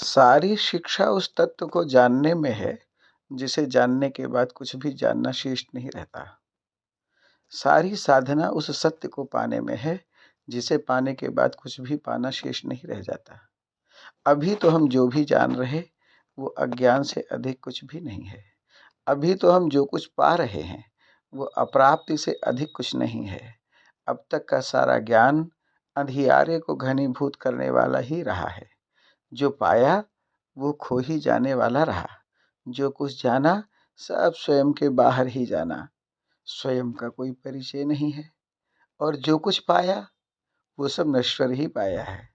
सारी शिक्षा उस तत्व को जानने में है, जिसे जानने के बाद कुछ भी जानना शेष नहीं रहता। सारी साधना उस सत्य को पाने में है, जिसे पाने के बाद कुछ भी पाना शेष नहीं रह जाता। अभी तो हम जो भी जान रहे, वो अज्ञान से अधिक कुछ भी नहीं है। अभी तो हम जो कुछ पा रहे हैं, वो अप्राप्ति से अधिक कुछ नहीं है। अब तक का सारा ज्ञान अंधियारे को घनीभूत करने वाला ही रहा है। जो पाया वो खो ही जाने वाला रहा। जो कुछ जाना सब स्वयं के बाहर ही जाना। स्वयं का कोई परिचय नहीं है। और जो कुछ पाया वो सब नश्वर ही पाया है।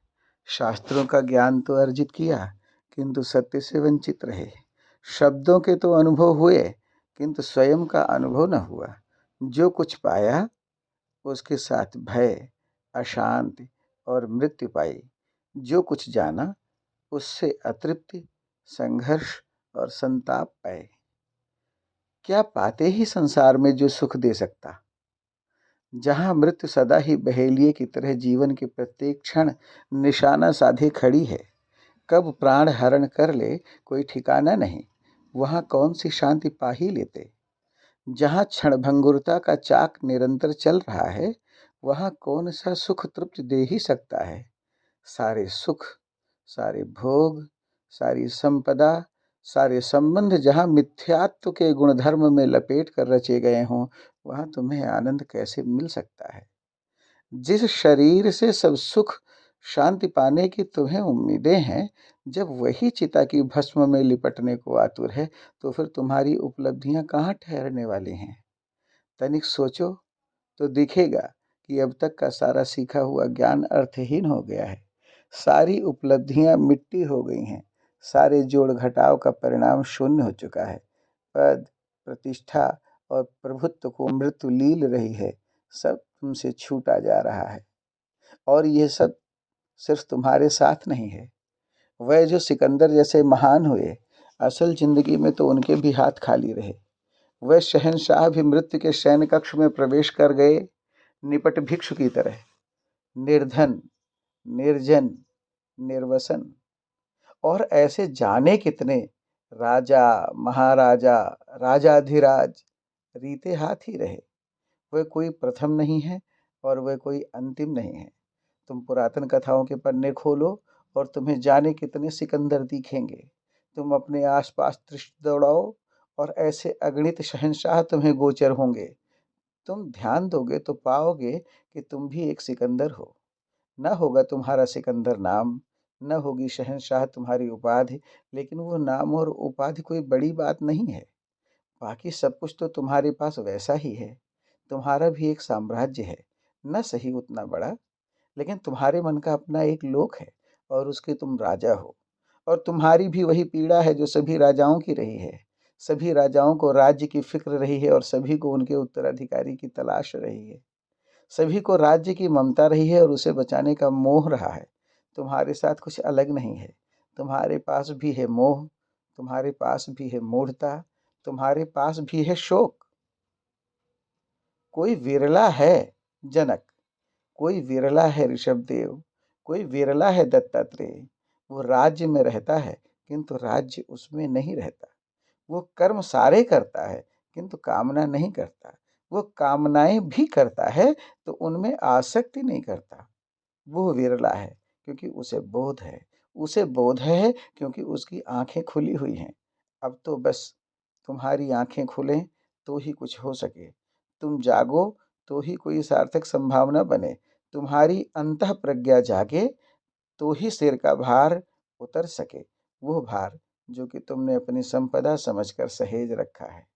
शास्त्रों का ज्ञान तो अर्जित किया, किंतु सत्य से वंचित रहे। शब्दों के तो अनुभव हुए, किंतु स्वयं का अनुभव न हुआ। जो कुछ पाया उसके साथ भय, अशांति और मृत्यु पाई। जो कुछ जाना उससे अतृप्ति, संघर्ष और संताप पाए। क्या पाते ही संसार में जो सुख दे सकता। जहां मृत्यु सदा ही बहेलिए की तरह जीवन के प्रत्येक क्षण निशाना साधे खड़ी है। कब प्राण हरण कर ले कोई ठिकाना नहीं। वहां कौन सी शांति पा ही लेते। जहां क्षणभंगुरता का चाक निरंतर चल रहा है, वहां कौन सा सुख तृप्ति दे ही सकता है। सारे सुख, सारे भोग, सारी संपदा, सारे संबंध जहां मिथ्यात्व के गुणधर्म में लपेट कर रचे गए हों, वहां तुम्हें आनंद कैसे मिल सकता है। जिस शरीर से सब सुख शांति पाने की तुम्हें उम्मीदें हैं, जब वही चिता की भस्म में लिपटने को आतुर है, तो फिर तुम्हारी उपलब्धियां कहाँ ठहरने वाली हैं। तनिक सोचो तो दिखेगा कि अब तक का सारा सीखा हुआ ज्ञान अर्थहीन हो गया है। सारी उपलब्धियां मिट्टी हो गई हैं। सारे जोड़ घटाव का परिणाम शून्य हो चुका है। पद, प्रतिष्ठा और प्रभुत्व को मृत्यु लील रही है। सब तुमसे छूटा जा रहा है। और यह सब सिर्फ तुम्हारे साथ नहीं है। वह जो सिकंदर जैसे महान हुए, असल जिंदगी में तो उनके भी हाथ खाली रहे। वह शहंशाह भी मृत्यु के शयन कक्ष में प्रवेश कर गए, निपट भिक्षु की तरह, निर्धन, निर्जन, निर्वसन। और ऐसे जाने कितने राजा, महाराजा, राजाधिराज रीते हाथ ही रहे। वह कोई प्रथम नहीं है और वह कोई अंतिम नहीं है। तुम पुरातन कथाओं के पन्ने खोलो और तुम्हें जाने कितने सिकंदर दिखेंगे। तुम अपने आसपास दृष्टि दौड़ाओ और ऐसे अगणित शहंशाह तुम्हें गोचर होंगे। तुम ध्यान दोगे तो पाओगे कि तुम भी एक सिकंदर हो। न होगा तुम्हारा सिकंदर नाम, न होगी शहंशाह तुम्हारी उपाधि, लेकिन वो नाम और उपाधि कोई बड़ी बात नहीं है। बाकी सब कुछ तो तुम्हारे पास वैसा ही है। तुम्हारा भी एक साम्राज्य है, न सही उतना बड़ा, लेकिन तुम्हारे मन का अपना एक लोक है और उसके तुम राजा हो। और तुम्हारी भी वही पीड़ा है जो सभी राजाओं की रही है। सभी राजाओं को राज्य की फिक्र रही है और सभी को उनके उत्तराधिकारी की तलाश रही है। सभी को राज्य की ममता रही है और उसे बचाने का मोह रहा है। तुम्हारे साथ कुछ अलग नहीं है। तुम्हारे पास भी है मोह, तुम्हारे पास भी है मूढ़ता, तुम्हारे पास भी है शोक। कोई विरला है जनक, कोई विरला है ऋषभदेव, कोई विरला है दत्तात्रेय। वो राज्य में रहता है, किंतु राज्य उसमें नहीं रहता। वो कर्म सारे करता है, किंतु कामना नहीं करता। वो कामनाएं भी करता है, तो उनमें आसक्ति नहीं करता। वो विरला है क्योंकि उसे बोध है। उसे बोध है क्योंकि उसकी आंखें खुली हुई हैं। अब तो बस तुम्हारी आंखें खुलें तो ही कुछ हो सके। तुम जागो तो ही कोई सार्थक संभावना बने। तुम्हारी अंतः प्रज्ञा जागे तो ही सिर का भार उतर सके। वो भार जो कि तुमने अपनी संपदा समझकर सहेज रखा है।